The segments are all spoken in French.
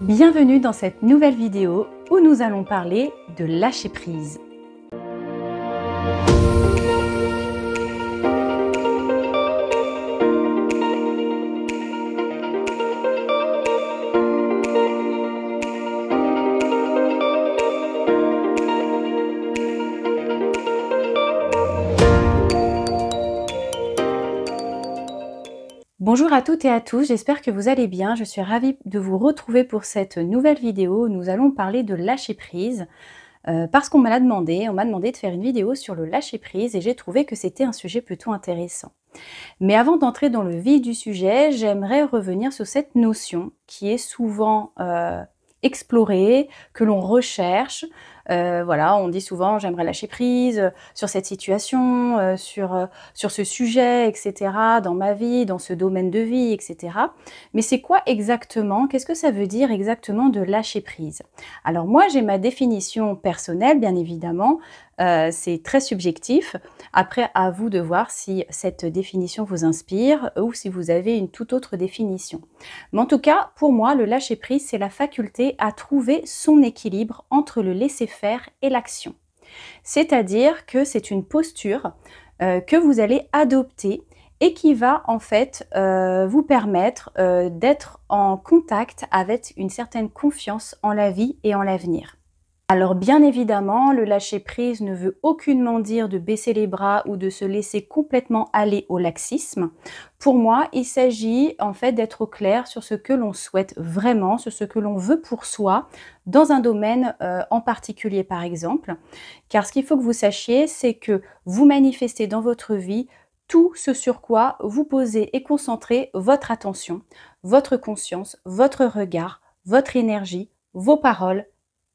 Bienvenue dans cette nouvelle vidéo où nous allons parler de lâcher prise. Bonjour à toutes et à tous, j'espère que vous allez bien. Je suis ravie de vous retrouver pour cette nouvelle vidéo où nous allons parler de lâcher prise. Parce qu'on m'a demandé de faire une vidéo sur le lâcher prise et j'ai trouvé que c'était un sujet plutôt intéressant. Mais avant d'entrer dans le vif du sujet, j'aimerais revenir sur cette notion qui est souvent explorée, que l'on recherche. Voilà, on dit souvent j'aimerais lâcher prise sur cette situation, sur ce sujet, etc., dans ma vie, dans ce domaine de vie, etc. Mais c'est quoi exactement? Qu'est-ce que ça veut dire exactement de lâcher prise? Alors moi, j'ai ma définition personnelle, bien évidemment. C'est très subjectif. Après, à vous de voir si cette définition vous inspire ou si vous avez une toute autre définition. Mais en tout cas, pour moi, le lâcher prise, c'est la faculté à trouver son équilibre entre le laisser-faire et l'action. C'est-à-dire que c'est une posture que vous allez adopter et qui va en fait vous permettre d'être en contact avec une certaine confiance en la vie et en l'avenir. Alors bien évidemment, le lâcher prise ne veut aucunement dire de baisser les bras ou de se laisser complètement aller au laxisme. Pour moi, il s'agit en fait d'être au clair sur ce que l'on souhaite vraiment, sur ce que l'on veut pour soi, dans un domaine en particulier par exemple. Car ce qu'il faut que vous sachiez, c'est que vous manifestez dans votre vie tout ce sur quoi vous posez et concentrez votre attention, votre conscience, votre regard, votre énergie, vos paroles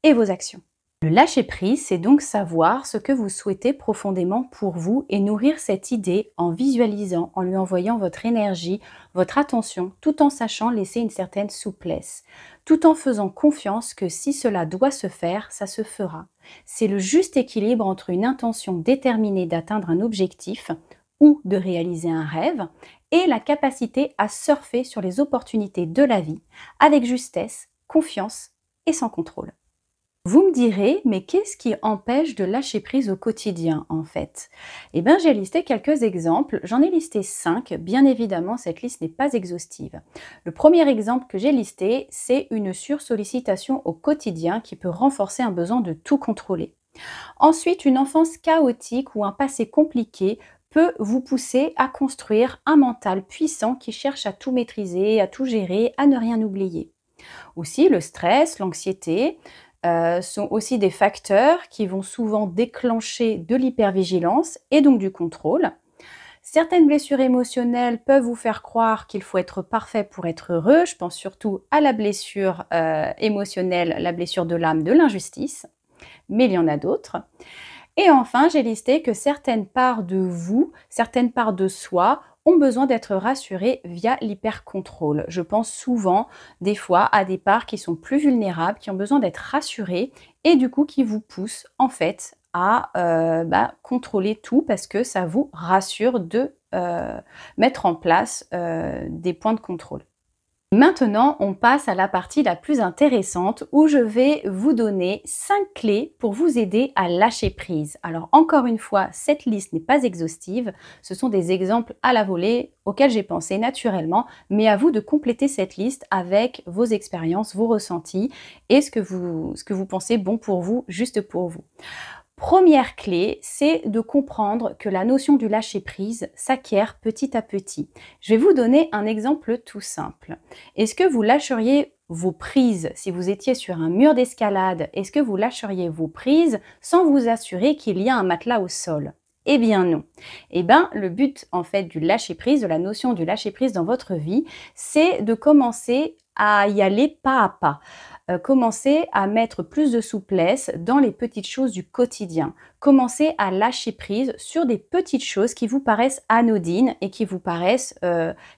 et vos actions. Le lâcher prise, c'est donc savoir ce que vous souhaitez profondément pour vous et nourrir cette idée en visualisant, en lui envoyant votre énergie, votre attention, tout en sachant laisser une certaine souplesse, tout en faisant confiance que si cela doit se faire, ça se fera. C'est le juste équilibre entre une intention déterminée d'atteindre un objectif ou de réaliser un rêve et la capacité à surfer sur les opportunités de la vie avec justesse, confiance et sans contrôle. Vous me direz, mais qu'est-ce qui empêche de lâcher prise au quotidien en fait? Eh bien, j'ai listé quelques exemples, j'en ai listé 5, bien évidemment cette liste n'est pas exhaustive. Le premier exemple que j'ai listé, c'est une sursollicitation au quotidien qui peut renforcer un besoin de tout contrôler. Ensuite, une enfance chaotique ou un passé compliqué peut vous pousser à construire un mental puissant qui cherche à tout maîtriser, à tout gérer, à ne rien oublier. Aussi, le stress, l'anxiété, sont aussi des facteurs qui vont souvent déclencher de l'hypervigilance et donc du contrôle. Certaines blessures émotionnelles peuvent vous faire croire qu'il faut être parfait pour être heureux. Je pense surtout à la blessure émotionnelle, la blessure de l'âme, de l'injustice, mais il y en a d'autres. Et enfin, j'ai listé que certaines parts de vous, certaines parts de soi ont besoin d'être rassurées via l'hypercontrôle. Je pense souvent, des fois, à des parts qui sont plus vulnérables, qui ont besoin d'être rassurées et du coup qui vous poussent en fait à contrôler tout parce que ça vous rassure de mettre en place des points de contrôle. Maintenant, on passe à la partie la plus intéressante où je vais vous donner 5 clés pour vous aider à lâcher prise. Alors encore une fois, cette liste n'est pas exhaustive, ce sont des exemples à la volée auxquels j'ai pensé naturellement, mais à vous de compléter cette liste avec vos expériences, vos ressentis et ce que vous pensez bon pour vous, juste pour vous. Première clé, c'est de comprendre que la notion du lâcher-prise s'acquiert petit à petit. Je vais vous donner un exemple tout simple. Est-ce que vous lâcheriez vos prises si vous étiez sur un mur d'escalade? Est-ce que vous lâcheriez vos prises sans vous assurer qu'il y a un matelas au sol? Eh bien non. Eh bien, le but en fait du lâcher-prise, de la notion du lâcher-prise dans votre vie, c'est de commencer à y aller pas à pas. Commencez à mettre plus de souplesse dans les petites choses du quotidien. Commencez à lâcher prise sur des petites choses qui vous paraissent anodines et qui vous paraissent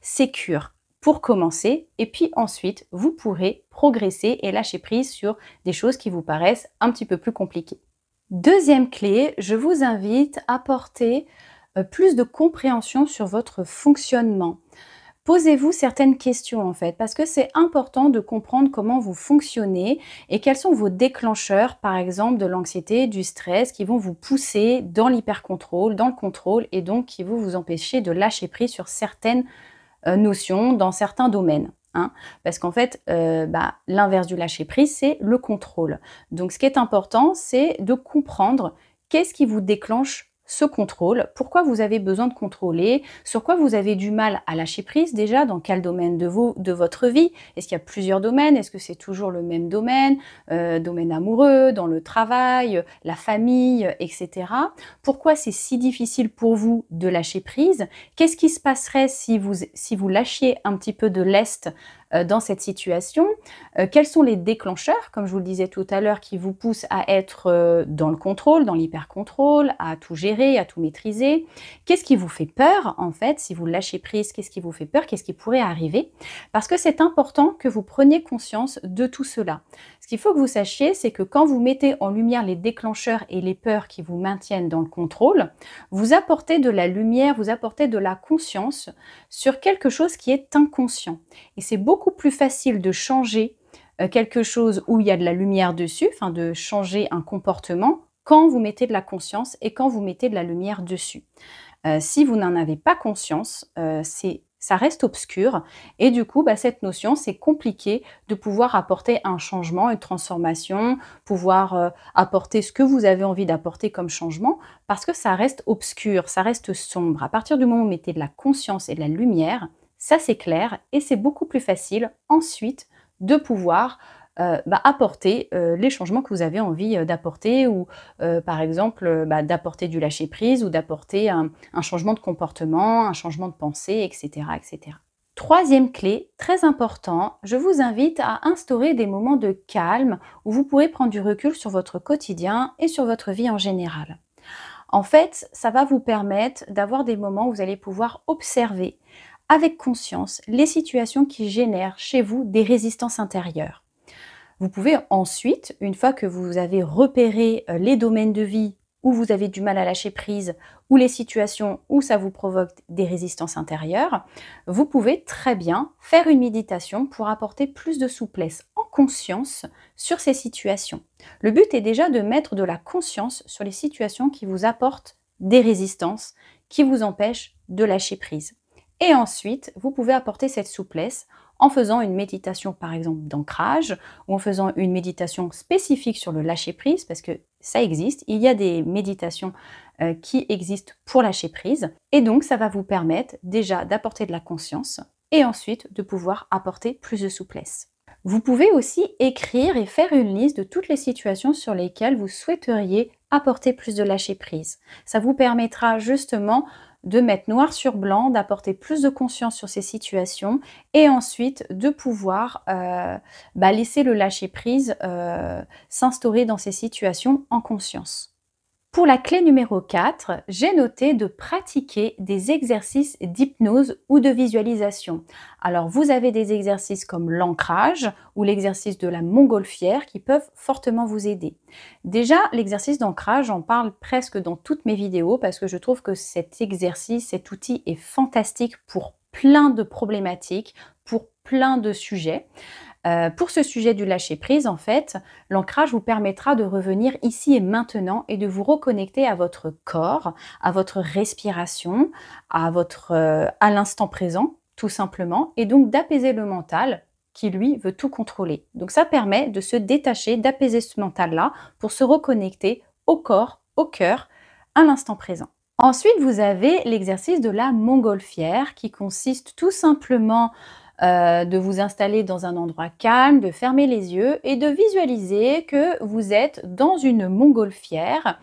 sécures pour commencer. Et puis ensuite, vous pourrez progresser et lâcher prise sur des choses qui vous paraissent un petit peu plus compliquées. Deuxième clé, je vous invite à porter plus de compréhension sur votre fonctionnement. Posez-vous certaines questions en fait, parce que c'est important de comprendre comment vous fonctionnez et quels sont vos déclencheurs, par exemple de l'anxiété, du stress, qui vont vous pousser dans l'hypercontrôle, dans le contrôle et donc qui vont vous empêcher de lâcher prise sur certaines notions dans certains domaines. Hein, parce qu'en fait, l'inverse du lâcher prise, c'est le contrôle. Donc ce qui est important, c'est de comprendre qu'est-ce qui vous déclenche ce contrôle, pourquoi vous avez besoin de contrôler, sur quoi vous avez du mal à lâcher prise déjà, dans quel domaine de votre vie, est-ce qu'il y a plusieurs domaines, est-ce que c'est toujours le même domaine, domaine amoureux, dans le travail, la famille, etc. Pourquoi c'est si difficile pour vous de lâcher prise? Qu'est-ce qui se passerait si vous lâchiez un petit peu de lest dans cette situation? Quels sont les déclencheurs, comme je vous le disais tout à l'heure, qui vous poussent à être dans le contrôle, dans l'hyper-contrôle, à tout gérer, à tout maîtriser? Qu'est-ce qui vous fait peur, en fait, si vous lâchez prise? Qu'est-ce qui vous fait peur? Qu'est-ce qui pourrait arriver? Parce que c'est important que vous preniez conscience de tout cela. Ce qu'il faut que vous sachiez, c'est que quand vous mettez en lumière les déclencheurs et les peurs qui vous maintiennent dans le contrôle, vous apportez de la lumière, vous apportez de la conscience sur quelque chose qui est inconscient. Et c'est beaucoup plus facile de changer quelque chose où il y a de la lumière dessus, enfin de changer un comportement, quand vous mettez de la conscience et quand vous mettez de la lumière dessus. Si vous n'en avez pas conscience, ça reste obscur et du coup, cette notion, c'est compliqué de pouvoir apporter un changement, une transformation, pouvoir apporter ce que vous avez envie d'apporter comme changement parce que ça reste obscur, ça reste sombre. À partir du moment où vous mettez de la conscience et de la lumière, ça c'est clair et c'est beaucoup plus facile ensuite de pouvoir apporter les changements que vous avez envie d'apporter ou par exemple d'apporter du lâcher prise ou d'apporter un changement de comportement, un changement de pensée, etc., etc. Troisième clé, très important, je vous invite à instaurer des moments de calme où vous pourrez prendre du recul sur votre quotidien et sur votre vie en général. En fait, ça va vous permettre d'avoir des moments où vous allez pouvoir observer avec conscience les situations qui génèrent chez vous des résistances intérieures. Vous pouvez ensuite, une fois que vous avez repéré les domaines de vie où vous avez du mal à lâcher prise ou les situations où ça vous provoque des résistances intérieures, vous pouvez très bien faire une méditation pour apporter plus de souplesse en conscience sur ces situations. Le but est déjà de mettre de la conscience sur les situations qui vous apportent des résistances, qui vous empêchent de lâcher prise. Et ensuite, vous pouvez apporter cette souplesse en faisant une méditation par exemple d'ancrage ou en faisant une méditation spécifique sur le lâcher prise parce que ça existe, il y a des méditations qui existent pour lâcher prise et donc ça va vous permettre déjà d'apporter de la conscience et ensuite de pouvoir apporter plus de souplesse. Vous pouvez aussi écrire et faire une liste de toutes les situations sur lesquelles vous souhaiteriez apporter plus de lâcher prise. Ça vous permettra justement de mettre noir sur blanc, d'apporter plus de conscience sur ces situations et ensuite de pouvoir laisser le lâcher prise s'instaurer dans ces situations en conscience. Pour la clé numéro 4, j'ai noté de pratiquer des exercices d'hypnose ou de visualisation. Alors vous avez des exercices comme l'ancrage ou l'exercice de la montgolfière qui peuvent fortement vous aider. Déjà, l'exercice d'ancrage, j'en parle presque dans toutes mes vidéos parce que je trouve que cet exercice, cet outil est fantastique pour plein de problématiques, pour plein de sujets. Pour ce sujet du lâcher prise, en fait, l'ancrage vous permettra de revenir ici et maintenant et de vous reconnecter à votre corps, à votre respiration, à l'instant présent, tout simplement, et donc d'apaiser le mental qui, lui, veut tout contrôler. Donc ça permet de se détacher, d'apaiser ce mental-là pour se reconnecter au corps, au cœur, à l'instant présent. Ensuite, vous avez l'exercice de la montgolfière qui consiste tout simplement de vous installer dans un endroit calme, de fermer les yeux et de visualiser que vous êtes dans une montgolfière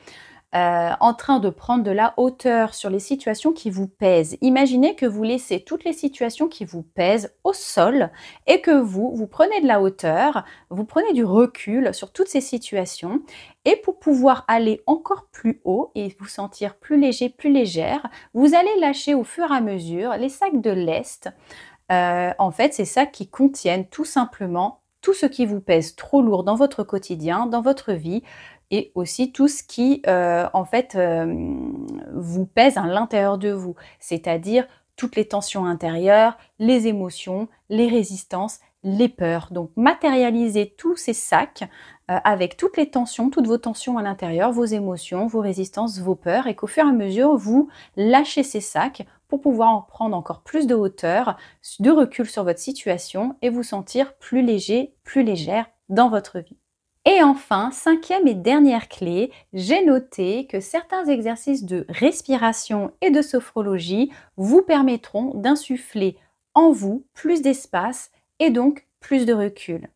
en train de prendre de la hauteur sur les situations qui vous pèsent. Imaginez que vous laissez toutes les situations qui vous pèsent au sol et que vous prenez de la hauteur, vous prenez du recul sur toutes ces situations et pour pouvoir aller encore plus haut et vous sentir plus léger, plus légère, vous allez lâcher au fur et à mesure les sacs de lest. En fait, c'est ça qui contiennent tout simplement tout ce qui vous pèse trop lourd dans votre quotidien, dans votre vie et aussi tout ce qui, vous pèse à l'intérieur de vous. C'est-à-dire toutes les tensions intérieures, les émotions, les résistances, les peurs. Donc matérialisez tous ces sacs avec toutes les tensions, toutes vos tensions à l'intérieur, vos émotions, vos résistances, vos peurs, et qu'au fur et à mesure, vous lâchez ces sacs pour pouvoir en prendre encore plus de hauteur, de recul sur votre situation et vous sentir plus léger, plus légère dans votre vie. Et enfin, cinquième et dernière clé, j'ai noté que certains exercices de respiration et de sophrologie vous permettront d'insuffler en vous plus d'espace et donc plus de recul.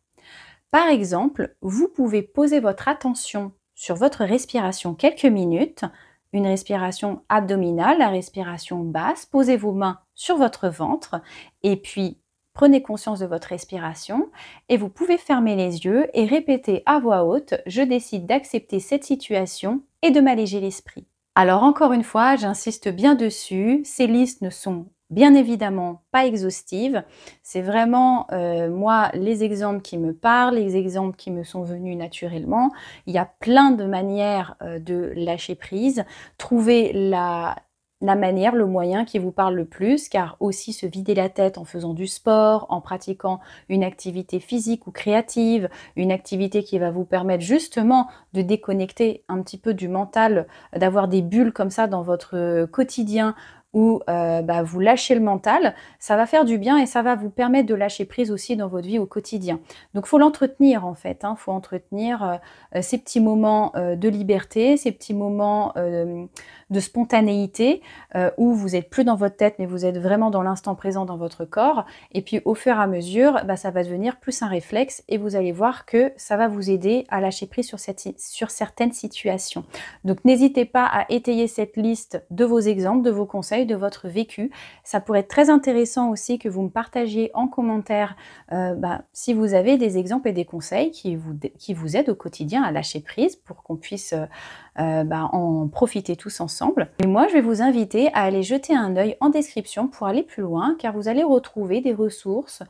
Par exemple, vous pouvez poser votre attention sur votre respiration quelques minutes, une respiration abdominale, la respiration basse, posez vos mains sur votre ventre et puis prenez conscience de votre respiration et vous pouvez fermer les yeux et répéter à voix haute « Je décide d'accepter cette situation et de m'alléger l'esprit ». Alors encore une fois, j'insiste bien dessus, ces listes ne sont bien évidemment pas exhaustives. C'est vraiment, moi, les exemples qui me parlent, les exemples qui me sont venus naturellement. Il y a plein de manières de lâcher prise. Trouvez la manière, le moyen qui vous parle le plus, car aussi se vider la tête en faisant du sport, en pratiquant une activité physique ou créative, une activité qui va vous permettre justement de déconnecter un petit peu du mental, d'avoir des bulles comme ça dans votre quotidien, où vous lâchez le mental, ça va faire du bien et ça va vous permettre de lâcher prise aussi dans votre vie au quotidien. Donc il faut l'entretenir en fait, il faut entretenir ces petits moments de liberté, ces petits moments de spontanéité où vous n'êtes plus dans votre tête mais vous êtes vraiment dans l'instant présent dans votre corps, et puis au fur et à mesure ça va devenir plus un réflexe et vous allez voir que ça va vous aider à lâcher prise sur certaines situations. Donc n'hésitez pas à étayer cette liste de vos exemples, de vos conseils, de votre vécu. Ça pourrait être très intéressant aussi que vous me partagiez en commentaire si vous avez des exemples et des conseils qui vous aident au quotidien à lâcher prise pour qu'on puisse en profiter tous ensemble. Et moi, je vais vous inviter à aller jeter un œil en description pour aller plus loin, car vous allez retrouver des ressources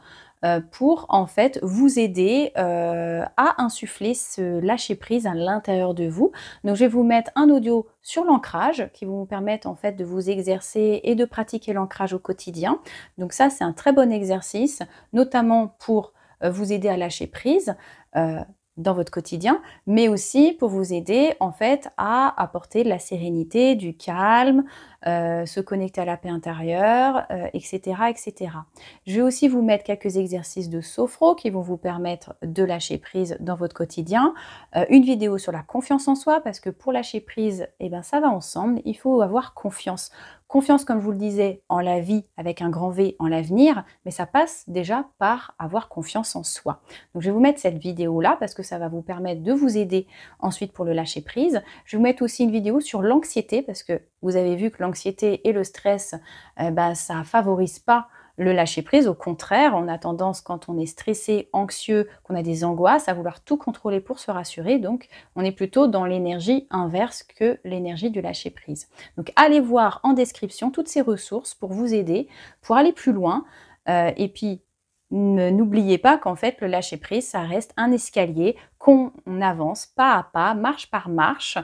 pour en fait vous aider à insuffler ce lâcher prise à l'intérieur de vous. Donc je vais vous mettre un audio sur l'ancrage qui va vous permettre en fait de vous exercer et de pratiquer l'ancrage au quotidien. Donc ça, c'est un très bon exercice, notamment pour vous aider à lâcher prise dans votre quotidien, mais aussi pour vous aider en fait à apporter de la sérénité, du calme, se connecter à la paix intérieure, etc., etc. Je vais aussi vous mettre quelques exercices de sophro qui vont vous permettre de lâcher prise dans votre quotidien, une vidéo sur la confiance en soi, parce que pour lâcher prise, ça va ensemble, il faut avoir confiance. Confiance, comme je vous le disais, en la vie avec un grand V, en l'avenir, mais ça passe déjà par avoir confiance en soi. Donc je vais vous mettre cette vidéo-là parce que ça va vous permettre de vous aider ensuite pour le lâcher prise. Je vais vous mettre aussi une vidéo sur l'anxiété parce que vous avez vu que l'anxiété et le stress, ça favorise pas le lâcher prise. Au contraire, on a tendance, quand on est stressé, anxieux, qu'on a des angoisses, à vouloir tout contrôler pour se rassurer. Donc, on est plutôt dans l'énergie inverse que l'énergie du lâcher prise. Donc, allez voir en description toutes ces ressources pour vous aider, pour aller plus loin. Et puis, n'oubliez pas qu'en fait, le lâcher prise, ça reste un escalier qu'on avance pas à pas, marche par marche.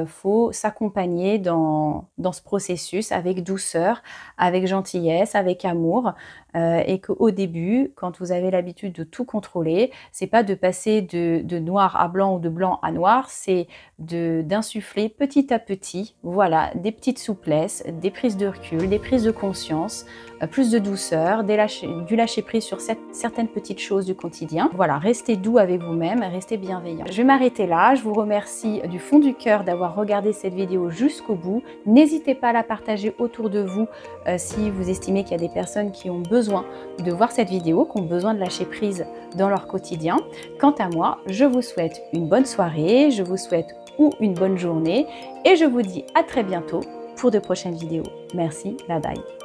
Faut s'accompagner dans ce processus avec douceur, avec gentillesse, avec amour, et qu'au début, quand vous avez l'habitude de tout contrôler, c'est pas de passer de noir à blanc ou de blanc à noir, c'est d'insuffler petit à petit, voilà, des petites souplesses, des prises de recul, des prises de conscience, plus de douceur, du lâcher prise sur certaines petites choses du quotidien. Voilà, restez doux avec vous-même, restez bienveillant. Je vais m'arrêter là, je vous remercie du fond du cœur d'avoir regardé cette vidéo jusqu'au bout. N'hésitez pas à la partager autour de vous si vous estimez qu'il y a des personnes qui ont besoin de voir cette vidéo, qui ont besoin de lâcher prise dans leur quotidien. Quant à moi, je vous souhaite une bonne soirée, je vous souhaite une bonne journée et je vous dis à très bientôt pour de prochaines vidéos. Merci, bye bye.